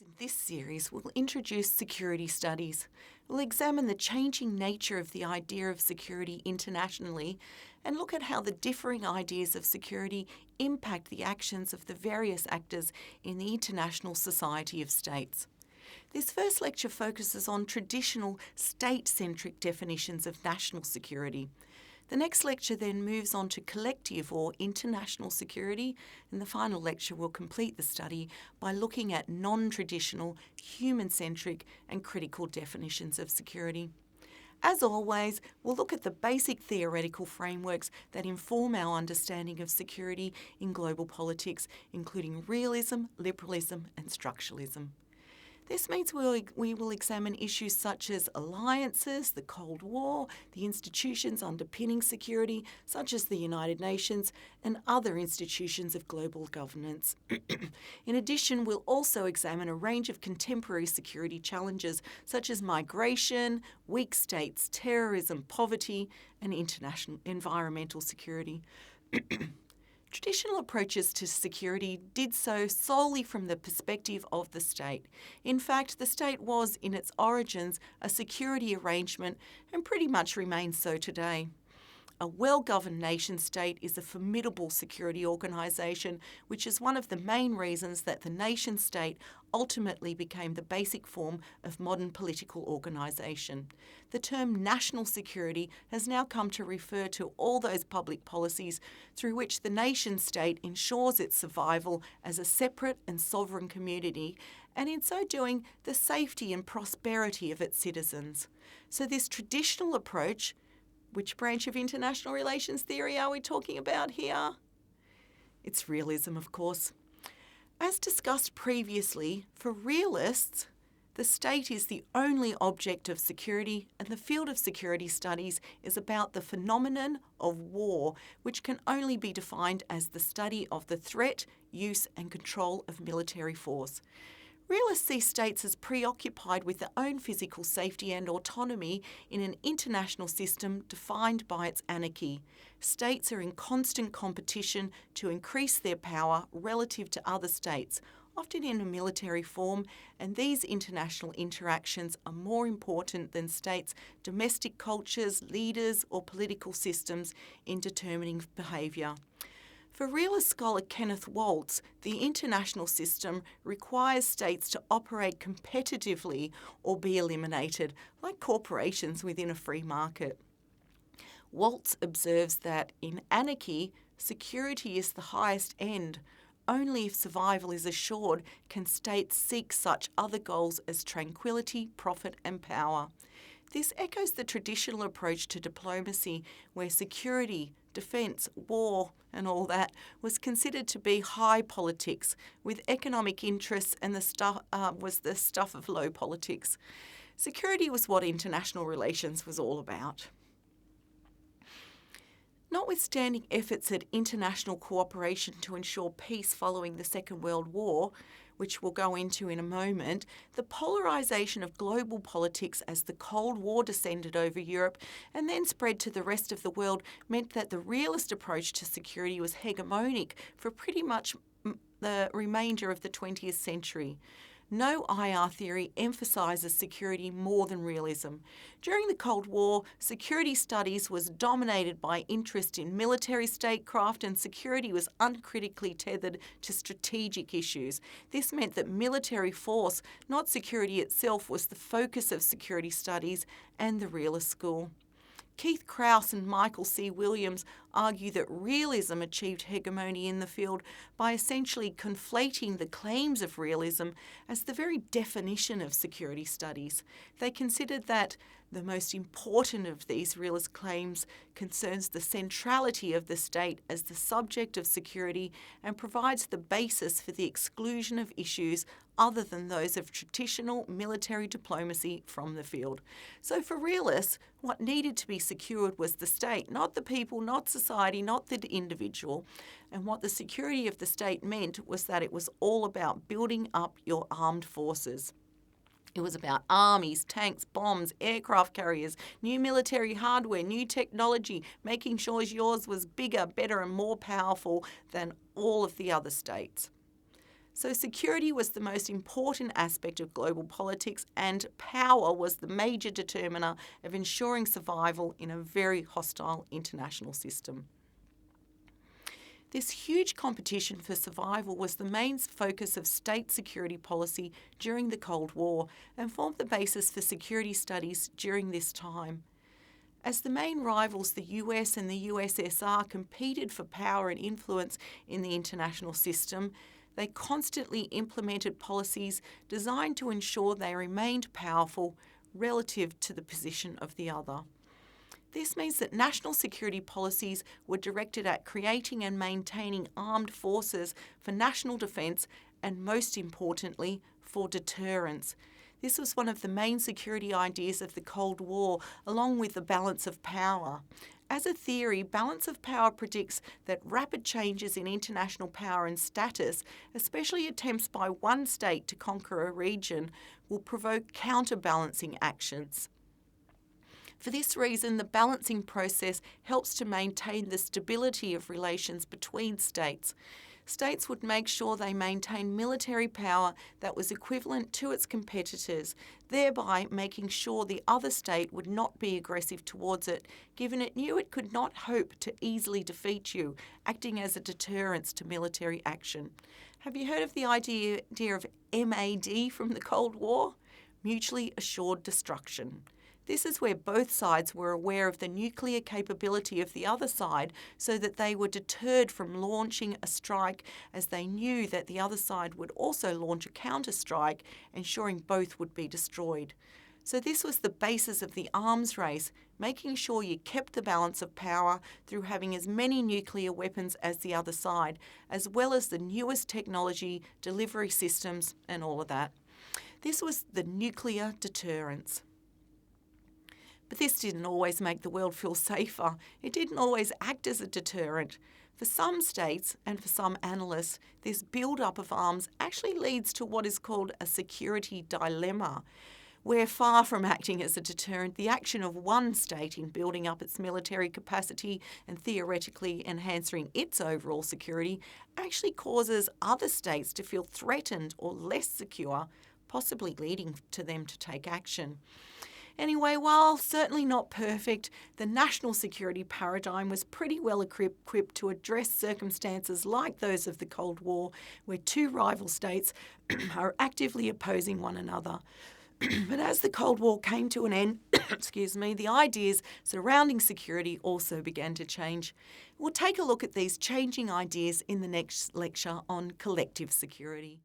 In this series, we'll introduce security studies. We'll examine the changing nature of the idea of security internationally and look at how the differing ideas of security impact the actions of the various actors in the international society of states. This first lecture focuses on traditional state-centric definitions of national security. The next lecture then moves on to collective or international security, and the final lecture will complete the study by looking at non-traditional, human-centric and critical definitions of security. As always, we'll look at the basic theoretical frameworks that inform our understanding of security in global politics, including realism, liberalism and structuralism. This means we will examine issues such as alliances, the Cold War, the institutions underpinning security, such as the United Nations, and other institutions of global governance. In addition, we'll also examine a range of contemporary security challenges, such as migration, weak states, terrorism, poverty, and international environmental security. Traditional approaches to security did so solely from the perspective of the state. In fact, the state was, in its origins, a security arrangement and pretty much remains so today. A well-governed nation-state is a formidable security organisation, which is one of the main reasons that the nation-state ultimately became the basic form of modern political organisation. The term national security has now come to refer to all those public policies through which the nation-state ensures its survival as a separate and sovereign community, and in so doing, the safety and prosperity of its citizens. So this traditional approach, which branch of international relations theory are we talking about here? It's realism, of course. As discussed previously, for realists, the state is the only object of security, and the field of security studies is about the phenomenon of war, which can only be defined as the study of the threat, use and control of military force. Realists see states as preoccupied with their own physical safety and autonomy in an international system defined by its anarchy. States are in constant competition to increase their power relative to other states, often in a military form, and these international interactions are more important than states' domestic cultures, leaders, or political systems in determining behaviour. For realist scholar Kenneth Waltz, the international system requires states to operate competitively or be eliminated, like corporations within a free market. Waltz observes that in anarchy, security is the highest end. Only if survival is assured can states seek such other goals as tranquility, profit and power. This echoes the traditional approach to diplomacy, where security, defence, war and all that was considered to be high politics, with economic interests and was the stuff of low politics. Security was what international relations was all about. Notwithstanding efforts at international cooperation to ensure peace following the Second World War, which we'll go into in a moment, the polarisation of global politics as the Cold War descended over Europe and then spread to the rest of the world meant that the realist approach to security was hegemonic for pretty much the remainder of the 20th century. No IR theory emphasises security more than realism. During the Cold War, security studies was dominated by interest in military statecraft, and security was uncritically tethered to strategic issues. This meant that military force, not security itself, was the focus of security studies and the realist school. Keith Krause and Michael C. Williams argue that realism achieved hegemony in the field by essentially conflating the claims of realism as the very definition of security studies. They considered that the most important of these realist claims concerns the centrality of the state as the subject of security and provides the basis for the exclusion of issues other than those of traditional military diplomacy from the field. So for realists, what needed to be secured was the state, not the people, not society, not the individual. And what the security of the state meant was that it was all about building up your armed forces. It was about armies, tanks, bombs, aircraft carriers, new military hardware, new technology, making sure yours was bigger, better and more powerful than all of the other states. So security was the most important aspect of global politics, and power was the major determiner of ensuring survival in a very hostile international system. This huge competition for survival was the main focus of state security policy during the Cold War and formed the basis for security studies during this time. As the main rivals, the US and the USSR, competed for power and influence in the international system, they constantly implemented policies designed to ensure they remained powerful relative to the position of the other. This means that national security policies were directed at creating and maintaining armed forces for national defence and, most importantly, for deterrence. This was one of the main security ideas of the Cold War, along with the balance of power. As a theory, balance of power predicts that rapid changes in international power and status, especially attempts by one state to conquer a region, will provoke counterbalancing actions. For this reason, the balancing process helps to maintain the stability of relations between states. States would make sure they maintained military power that was equivalent to its competitors, thereby making sure the other state would not be aggressive towards it, given it knew it could not hope to easily defeat you, acting as a deterrence to military action. Have you heard of the idea of MAD from the Cold War? Mutually assured destruction. This is where both sides were aware of the nuclear capability of the other side so that they were deterred from launching a strike, as they knew that the other side would also launch a counter-strike, ensuring both would be destroyed. So this was the basis of the arms race, making sure you kept the balance of power through having as many nuclear weapons as the other side, as well as the newest technology, delivery systems and all of that. This was the nuclear deterrence. But this didn't always make the world feel safer. It didn't always act as a deterrent. For some states and for some analysts, this build-up of arms actually leads to what is called a security dilemma, where far from acting as a deterrent, the action of one state in building up its military capacity and theoretically enhancing its overall security actually causes other states to feel threatened or less secure, possibly leading to them to take action. Anyway, while certainly not perfect, the national security paradigm was pretty well equipped to address circumstances like those of the Cold War, where two rival states are actively opposing one another. But as the Cold War came to an end, the ideas surrounding security also began to change. We'll take a look at these changing ideas in the next lecture on collective security.